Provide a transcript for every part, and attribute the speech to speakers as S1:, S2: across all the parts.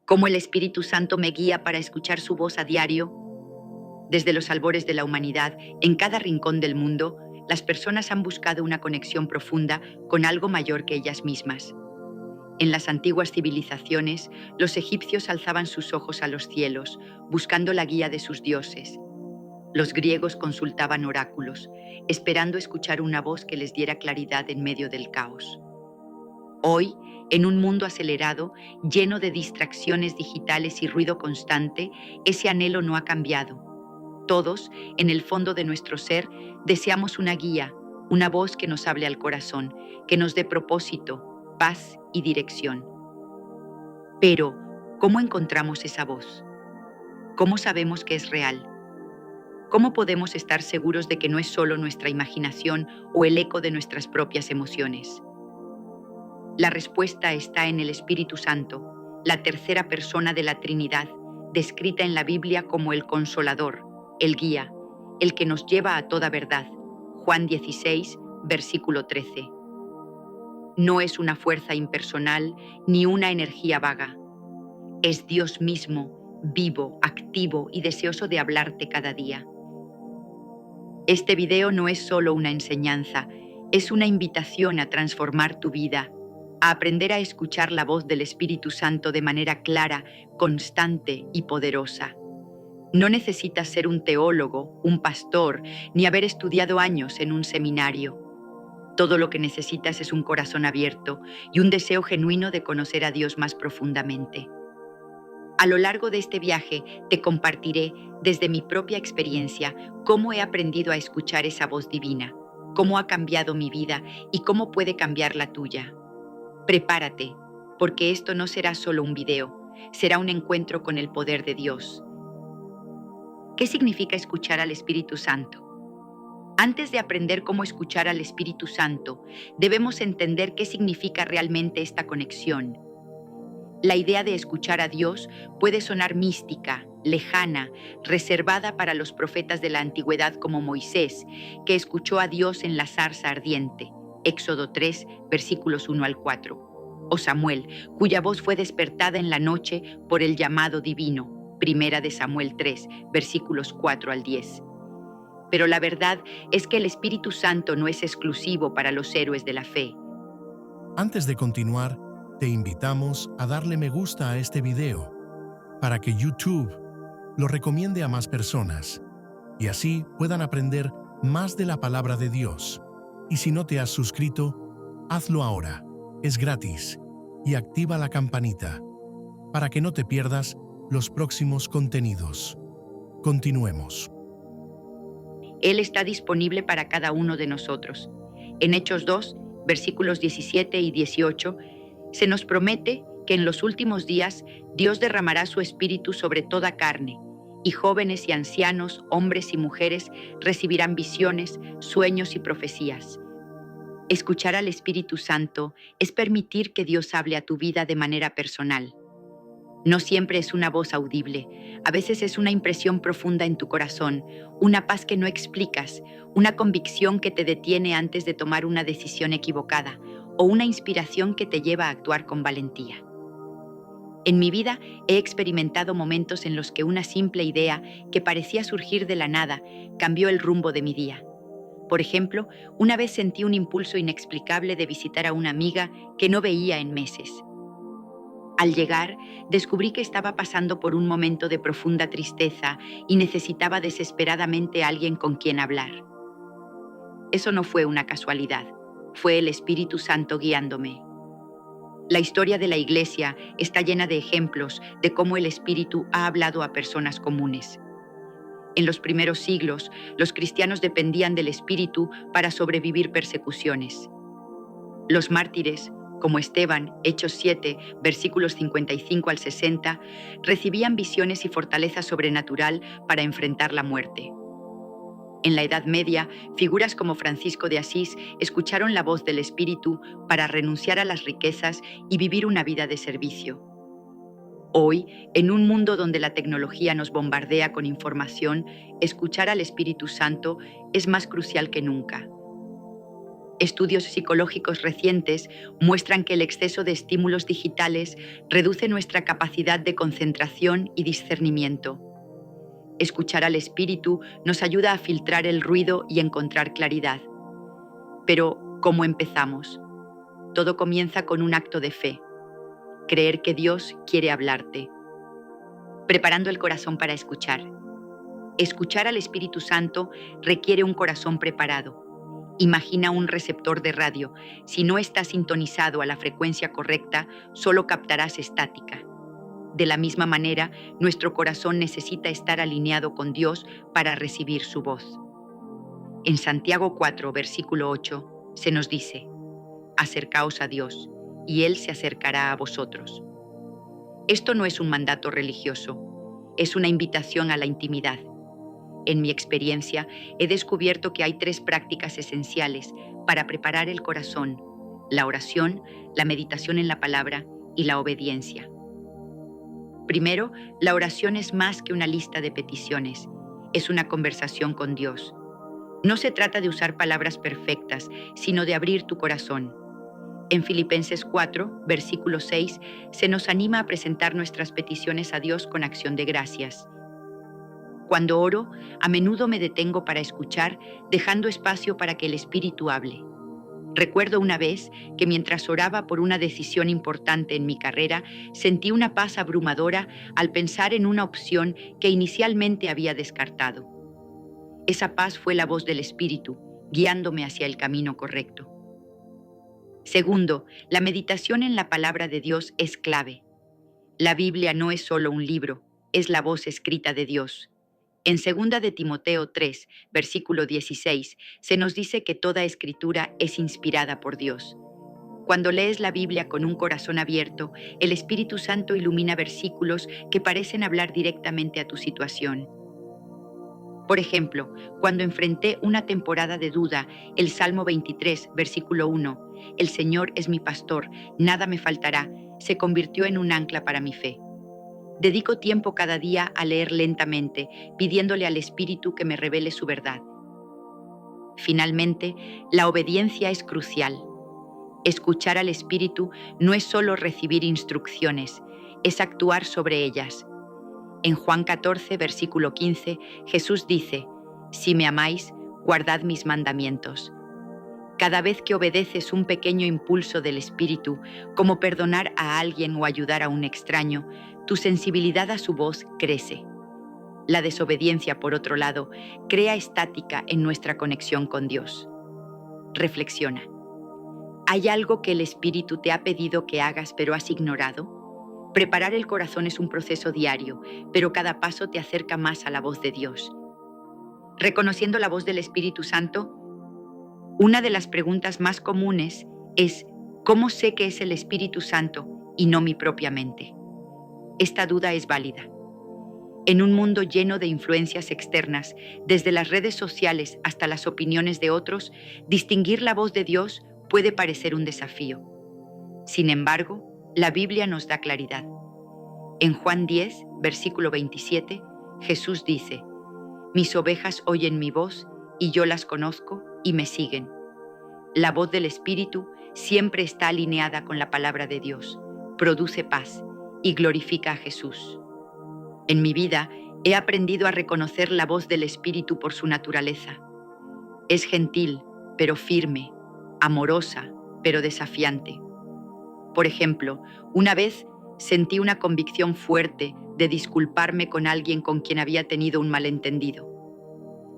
S1: cómo el Espíritu Santo me guía para escuchar su voz a diario. Desde los albores de la humanidad, en cada rincón del mundo, las personas han buscado una conexión profunda con algo mayor que ellas mismas. En las antiguas civilizaciones, los egipcios alzaban sus ojos a los cielos, buscando la guía de sus dioses. Los griegos consultaban oráculos, esperando escuchar una voz que les diera claridad en medio del caos. Hoy, en un mundo acelerado, lleno de distracciones digitales y ruido constante, ese anhelo no ha cambiado. Todos, en el fondo de nuestro ser, deseamos una guía, una voz que nos hable al corazón, que nos dé propósito, paz y dirección. Pero, ¿cómo encontramos esa voz? ¿Cómo sabemos que es real? ¿Cómo podemos estar seguros de que no es solo nuestra imaginación o el eco de nuestras propias emociones? La respuesta está en el Espíritu Santo, la tercera persona de la Trinidad, descrita en la Biblia como el Consolador, el Guía, el que nos lleva a toda verdad. Juan 16, versículo 13. No es una fuerza impersonal ni una energía vaga. Es Dios mismo, vivo, activo y deseoso de hablarte cada día. Este video no es solo una enseñanza, es una invitación a transformar tu vida, a aprender a escuchar la voz del Espíritu Santo de manera clara, constante y poderosa. No necesitas ser un teólogo, un pastor, ni haber estudiado años en un seminario. Todo lo que necesitas es un corazón abierto y un deseo genuino de conocer a Dios más profundamente. A lo largo de este viaje te compartiré desde mi propia experiencia cómo he aprendido a escuchar esa voz divina, cómo ha cambiado mi vida y cómo puede cambiar la tuya. Prepárate, porque esto no será solo un video, será un encuentro con el poder de Dios. ¿Qué significa escuchar al Espíritu Santo? Antes de aprender cómo escuchar al Espíritu Santo, debemos entender qué significa realmente esta conexión. La idea de escuchar a Dios puede sonar mística, lejana, reservada para los profetas de la antigüedad como Moisés, que escuchó a Dios en la zarza ardiente, Éxodo 3, versículos 1 al 4, o Samuel, cuya voz fue despertada en la noche por el llamado divino, Primera de Samuel 3, versículos 4 al 10. Pero la verdad es que el Espíritu Santo no es exclusivo para los héroes de la fe.
S2: Antes de continuar, te invitamos a darle me gusta a este video para que YouTube lo recomiende a más personas y así puedan aprender más de la palabra de Dios. Y si no te has suscrito, hazlo ahora, es gratis, y activa la campanita para que no te pierdas los próximos contenidos. Continuemos.
S1: Él está disponible para cada uno de nosotros. En Hechos 2, versículos 17 y 18, se nos promete que en los últimos días Dios derramará su espíritu sobre toda carne, y jóvenes y ancianos, hombres y mujeres recibirán visiones, sueños y profecías. Escuchar al Espíritu Santo es permitir que Dios hable a tu vida de manera personal. No siempre es una voz audible, a veces es una impresión profunda en tu corazón, una paz que no explicas, una convicción que te detiene antes de tomar una decisión equivocada o una inspiración que te lleva a actuar con valentía. En mi vida he experimentado momentos en los que una simple idea que parecía surgir de la nada cambió el rumbo de mi día. Por ejemplo, una vez sentí un impulso inexplicable de visitar a una amiga que no veía en meses. Al llegar, descubrí que estaba pasando por un momento de profunda tristeza y necesitaba desesperadamente a alguien con quien hablar. Eso no fue una casualidad, fue el Espíritu Santo guiándome. La historia de la Iglesia está llena de ejemplos de cómo el Espíritu ha hablado a personas comunes. En los primeros siglos, los cristianos dependían del Espíritu para sobrevivir persecuciones. Los mártires, como Esteban, Hechos 7, versículos 55 al 60, recibían visiones y fortaleza sobrenatural para enfrentar la muerte. En la Edad Media, figuras como Francisco de Asís escucharon la voz del Espíritu para renunciar a las riquezas y vivir una vida de servicio. Hoy, en un mundo donde la tecnología nos bombardea con información, escuchar al Espíritu Santo es más crucial que nunca. Estudios psicológicos recientes muestran que el exceso de estímulos digitales reduce nuestra capacidad de concentración y discernimiento. Escuchar al espíritu nos ayuda a filtrar el ruido y encontrar claridad. Pero, ¿cómo empezamos? Todo comienza con un acto de fe. Creer que Dios quiere hablarte. Preparando el corazón para escuchar. Escuchar al Espíritu Santo requiere un corazón preparado. Imagina un receptor de radio. Si no está sintonizado a la frecuencia correcta, solo captarás estática. De la misma manera, nuestro corazón necesita estar alineado con Dios para recibir su voz. En Santiago 4, versículo 8, se nos dice: acercaos a Dios, y Él se acercará a vosotros. Esto no es un mandato religioso, es una invitación a la intimidad. En mi experiencia, he descubierto que hay 3 prácticas esenciales para preparar el corazón: la oración, la meditación en la palabra y la obediencia. Primero, la oración es más que una lista de peticiones, es una conversación con Dios. No se trata de usar palabras perfectas, sino de abrir tu corazón. En Filipenses 4, versículo 6, se nos anima a presentar nuestras peticiones a Dios con acción de gracias. Cuando oro, a menudo me detengo para escuchar, dejando espacio para que el Espíritu hable. Recuerdo una vez que mientras oraba por una decisión importante en mi carrera, sentí una paz abrumadora al pensar en una opción que inicialmente había descartado. Esa paz fue la voz del Espíritu, guiándome hacia el camino correcto. Segundo, la meditación en la palabra de Dios es clave. La Biblia no es solo un libro, es la voz escrita de Dios. En 2 de Timoteo 3, versículo 16, se nos dice que toda escritura es inspirada por Dios. Cuando lees la Biblia con un corazón abierto, el Espíritu Santo ilumina versículos que parecen hablar directamente a tu situación. Por ejemplo, cuando enfrenté una temporada de duda, el Salmo 23, versículo 1, «El Señor es mi pastor, nada me faltará», se convirtió en un ancla para mi fe. Dedico tiempo cada día a leer lentamente, pidiéndole al Espíritu que me revele su verdad. Finalmente, la obediencia es crucial. Escuchar al Espíritu no es solo recibir instrucciones, es actuar sobre ellas. En Juan 14, versículo 15, Jesús dice: «Si me amáis, guardad mis mandamientos». Cada vez que obedeces un pequeño impulso del Espíritu, como perdonar a alguien o ayudar a un extraño, tu sensibilidad a su voz crece. La desobediencia, por otro lado, crea estática en nuestra conexión con Dios. Reflexiona. ¿Hay algo que el Espíritu te ha pedido que hagas pero has ignorado? Preparar el corazón es un proceso diario, pero cada paso te acerca más a la voz de Dios. Reconociendo la voz del Espíritu Santo, una de las preguntas más comunes es: ¿cómo sé que es el Espíritu Santo y no mi propia mente? Esta duda es válida. En un mundo lleno de influencias externas, desde las redes sociales hasta las opiniones de otros, distinguir la voz de Dios puede parecer un desafío. Sin embargo, la Biblia nos da claridad. En Juan 10, versículo 27, Jesús dice: «Mis ovejas oyen mi voz y yo las conozco y me siguen». La voz del Espíritu siempre está alineada con la palabra de Dios, produce paz y glorifica a Jesús. En mi vida he aprendido a reconocer la voz del Espíritu por su naturaleza. Es gentil, pero firme, amorosa, pero desafiante. Por ejemplo, una vez sentí una convicción fuerte de disculparme con alguien con quien había tenido un malentendido.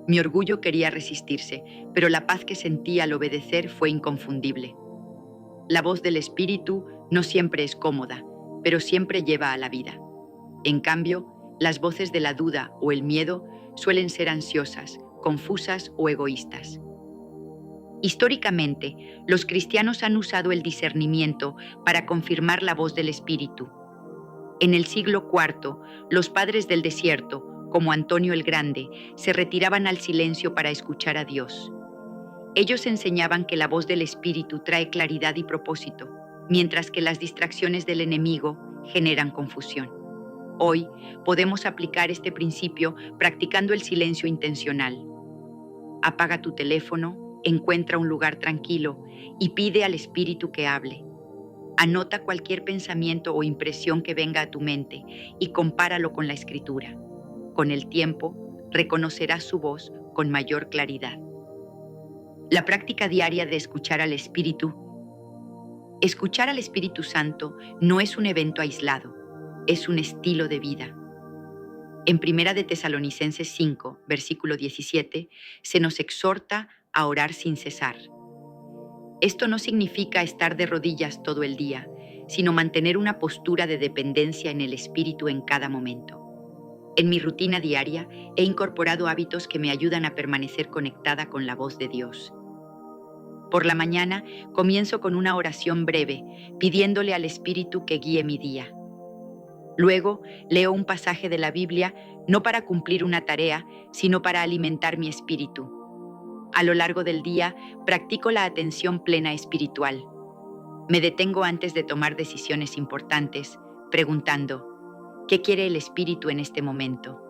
S1: Mi orgullo quería resistirse, pero la paz que sentí al obedecer fue inconfundible. La voz del Espíritu no siempre es cómoda, pero siempre lleva a la vida. En cambio, las voces de la duda o el miedo suelen ser ansiosas, confusas o egoístas. Históricamente, los cristianos han usado el discernimiento para confirmar la voz del Espíritu. En el siglo IV, los padres del desierto, como Antonio el Grande, se retiraban al silencio para escuchar a Dios. Ellos enseñaban que la voz del Espíritu trae claridad y propósito, mientras que las distracciones del enemigo generan confusión. Hoy podemos aplicar este principio practicando el silencio intencional. Apaga tu teléfono, encuentra un lugar tranquilo y pide al Espíritu que hable. Anota cualquier pensamiento o impresión que venga a tu mente y compáralo con la Escritura. Con el tiempo, reconocerás su voz con mayor claridad. La práctica diaria de escuchar al Espíritu. Escuchar al Espíritu Santo no es un evento aislado, es un estilo de vida. En Primera de Tesalonicenses 5, versículo 17, se nos exhorta a orar sin cesar. Esto no significa estar de rodillas todo el día, sino mantener una postura de dependencia en el Espíritu en cada momento. En mi rutina diaria he incorporado hábitos que me ayudan a permanecer conectada con la voz de Dios. Por la mañana comienzo con una oración breve, pidiéndole al Espíritu que guíe mi día. Luego leo un pasaje de la Biblia, no para cumplir una tarea, sino para alimentar mi espíritu. A lo largo del día, practico la atención plena espiritual. Me detengo antes de tomar decisiones importantes, preguntando, ¿qué quiere el Espíritu en este momento?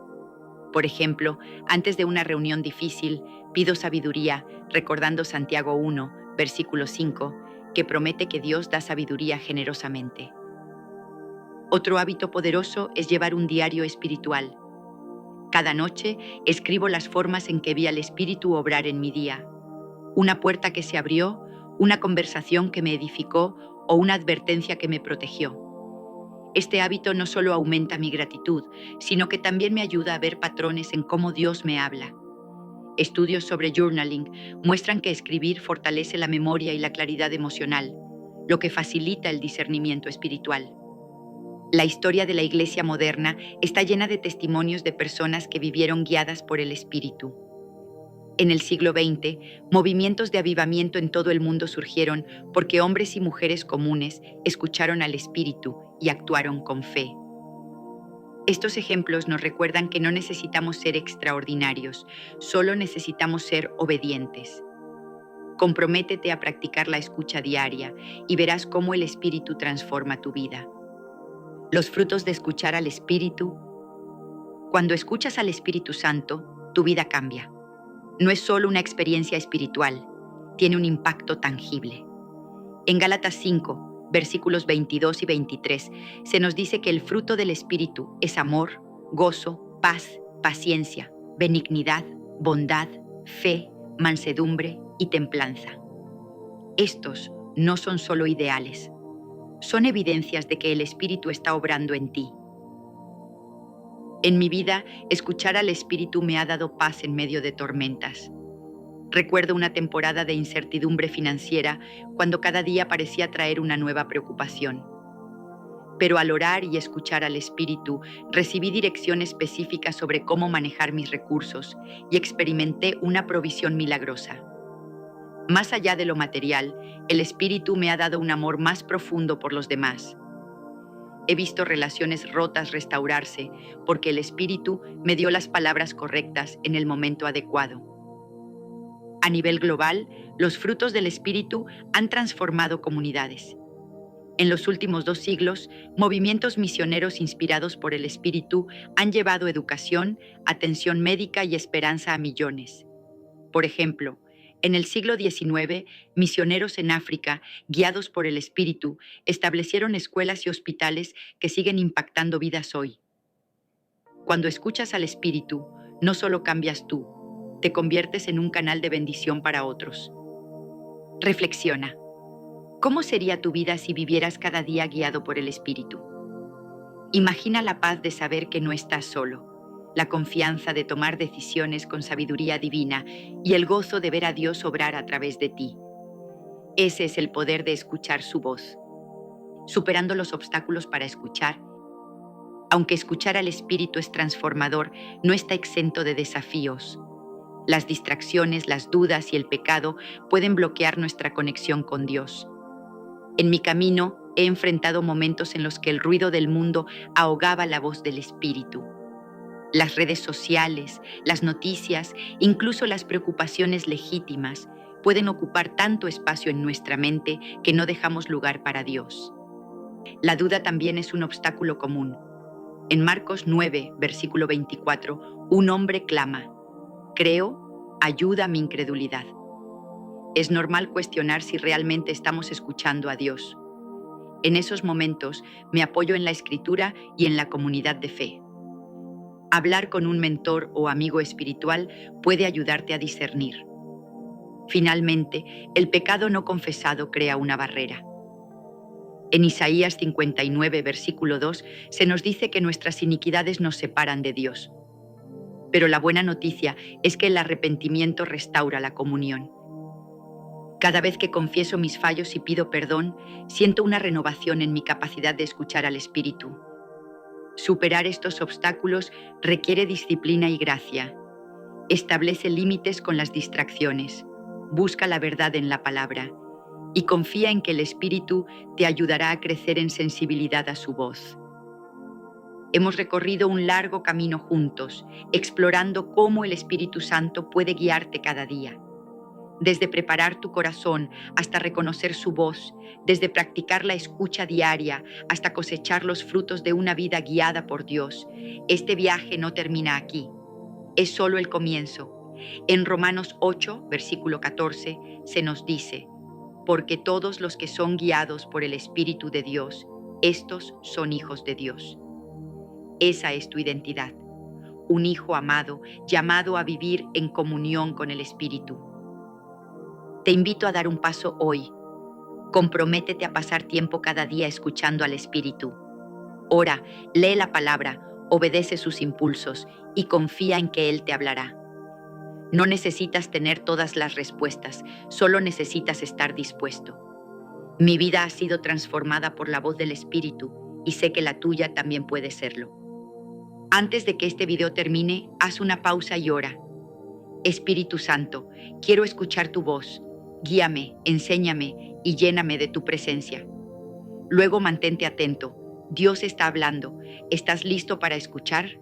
S1: Por ejemplo, antes de una reunión difícil, pido sabiduría, recordando Santiago 1, versículo 5, que promete que Dios da sabiduría generosamente. Otro hábito poderoso es llevar un diario espiritual. Cada noche escribo las formas en que vi al Espíritu obrar en mi día. Una puerta que se abrió, una conversación que me edificó o una advertencia que me protegió. Este hábito no solo aumenta mi gratitud, sino que también me ayuda a ver patrones en cómo Dios me habla. Estudios sobre journaling muestran que escribir fortalece la memoria y la claridad emocional, lo que facilita el discernimiento espiritual. La historia de la Iglesia moderna está llena de testimonios de personas que vivieron guiadas por el Espíritu. En el siglo XX, movimientos de avivamiento en todo el mundo surgieron porque hombres y mujeres comunes escucharon al Espíritu y actuaron con fe. Estos ejemplos nos recuerdan que no necesitamos ser extraordinarios, solo necesitamos ser obedientes. Comprométete a practicar la escucha diaria y verás cómo el Espíritu transforma tu vida. Los frutos de escuchar al Espíritu. Cuando escuchas al Espíritu Santo, tu vida cambia. No es solo una experiencia espiritual, tiene un impacto tangible. En Gálatas 5, versículos 22 y 23, se nos dice que el fruto del Espíritu es amor, gozo, paz, paciencia, benignidad, bondad, fe, mansedumbre y templanza. Estos no son solo ideales, son evidencias de que el Espíritu está obrando en ti. En mi vida, escuchar al Espíritu me ha dado paz en medio de tormentas. Recuerdo una temporada de incertidumbre financiera cuando cada día parecía traer una nueva preocupación. Pero al orar y escuchar al Espíritu, recibí dirección específica sobre cómo manejar mis recursos y experimenté una provisión milagrosa. Más allá de lo material, el Espíritu me ha dado un amor más profundo por los demás. He visto relaciones rotas restaurarse porque el Espíritu me dio las palabras correctas en el momento adecuado. A nivel global, los frutos del Espíritu han transformado comunidades. En los últimos 2 siglos, movimientos misioneros inspirados por el Espíritu han llevado educación, atención médica y esperanza a millones. Por ejemplo, en el siglo XIX, misioneros en África, guiados por el Espíritu, establecieron escuelas y hospitales que siguen impactando vidas hoy. Cuando escuchas al Espíritu, no solo cambias tú, te conviertes en un canal de bendición para otros. Reflexiona. ¿Cómo sería tu vida si vivieras cada día guiado por el Espíritu? Imagina la paz de saber que no estás solo, la confianza de tomar decisiones con sabiduría divina y el gozo de ver a Dios obrar a través de ti. Ese es el poder de escuchar su voz. Superando los obstáculos para escuchar. Aunque escuchar al Espíritu es transformador, no está exento de desafíos. Las distracciones, las dudas y el pecado pueden bloquear nuestra conexión con Dios. En mi camino he enfrentado momentos en los que el ruido del mundo ahogaba la voz del Espíritu. Las redes sociales, las noticias, incluso las preocupaciones legítimas, pueden ocupar tanto espacio en nuestra mente que no dejamos lugar para Dios. La duda también es un obstáculo común. En Marcos 9, versículo 24, un hombre clama: creo, ayuda a mi incredulidad. Es normal cuestionar si realmente estamos escuchando a Dios. En esos momentos me apoyo en la Escritura y en la comunidad de fe. Hablar con un mentor o amigo espiritual puede ayudarte a discernir. Finalmente, el pecado no confesado crea una barrera. En Isaías 59, versículo 2, se nos dice que nuestras iniquidades nos separan de Dios. Pero la buena noticia es que el arrepentimiento restaura la comunión. Cada vez que confieso mis fallos y pido perdón, siento una renovación en mi capacidad de escuchar al Espíritu. Superar estos obstáculos requiere disciplina y gracia. Establece límites con las distracciones. Busca la verdad en la palabra y confía en que el Espíritu te ayudará a crecer en sensibilidad a su voz. Hemos recorrido un largo camino juntos, explorando cómo el Espíritu Santo puede guiarte cada día. Desde preparar tu corazón hasta reconocer su voz, desde practicar la escucha diaria hasta cosechar los frutos de una vida guiada por Dios, este viaje no termina aquí. Es solo el comienzo. En Romanos 8, versículo 14, se nos dice: porque todos los que son guiados por el Espíritu de Dios, estos son hijos de Dios. Esa es tu identidad, un hijo amado, llamado a vivir en comunión con el Espíritu. Te invito a dar un paso hoy. Comprométete a pasar tiempo cada día escuchando al Espíritu. Ora, lee la palabra, obedece sus impulsos y confía en que Él te hablará. No necesitas tener todas las respuestas, solo necesitas estar dispuesto. Mi vida ha sido transformada por la voz del Espíritu y sé que la tuya también puede serlo. Antes de que este video termine, haz una pausa y ora. Espíritu Santo, quiero escuchar tu voz. Guíame, enséñame y lléname de tu presencia. Luego mantente atento. Dios está hablando. ¿Estás listo para escuchar?